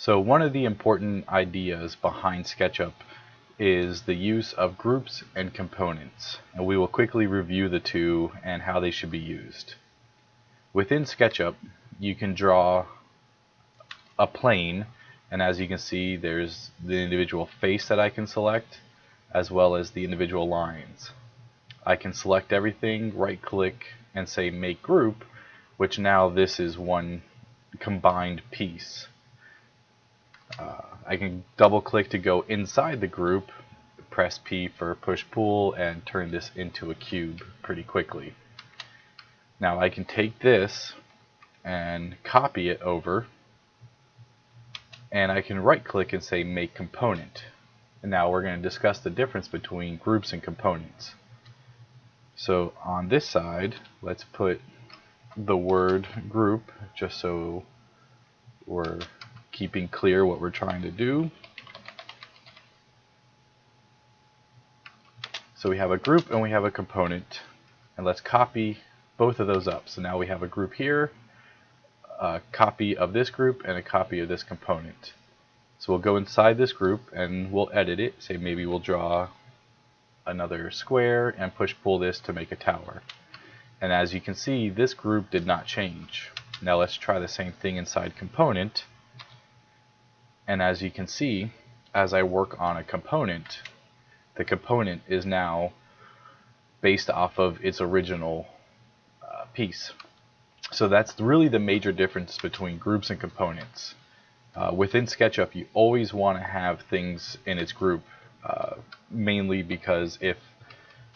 So one of the important ideas behind SketchUp is the use of groups and components, and we will quickly review the two and how they should be used. Within SketchUp, you can draw a plane, and as you can see, there's the individual face that I can select, as well as the individual lines. I can select everything, right click, and say make group, which now this is one combined piece. I can double click to go inside the group, press P for push pull, and turn this into a cube pretty quickly. Now I can take this and copy it over, and I can right click and say make component. And now we're going to discuss the difference between groups and components. So on this side, let's put the word group just so we're keeping clear what we're trying to do. So we have a group and we have a component, and let's copy both of those up. So now we have a group here, a copy of this group, and a copy of this component. So we'll go inside this group and we'll edit it. Say maybe we'll draw another square and push pull this to make a tower. And as you can see, this group did not change. Now let's try the same thing inside component. And as you can see, as I work on a component, the component is now based off of its original piece. So that's really the major difference between groups and components. Within SketchUp, you always want to have things in its group, mainly because if,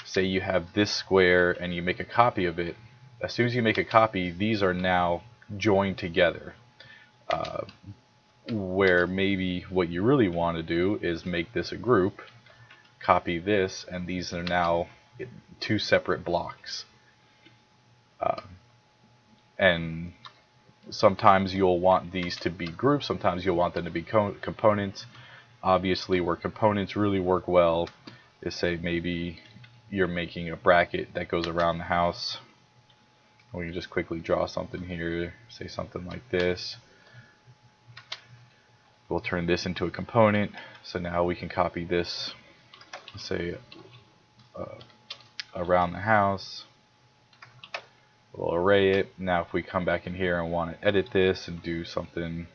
say, you have this square and you make a copy of it, as soon as you make a copy, these are now joined together. Where maybe what you really want to do is make this a group, copy this, and these are now two separate blocks. And sometimes you'll want these to be groups, sometimes you'll want them to be components. Obviously, where components really work well is, say, maybe you're making a bracket that goes around the house. We can just quickly draw something here, say something like this. We'll turn this into a component, so now we can copy this, say, around the house. We'll array it. Now if we come back in here and want to edit this and do something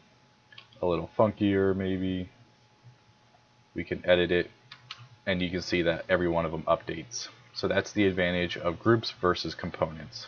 a little funkier, maybe we can edit it, and you can see that every one of them updates. So that's the advantage of groups versus components.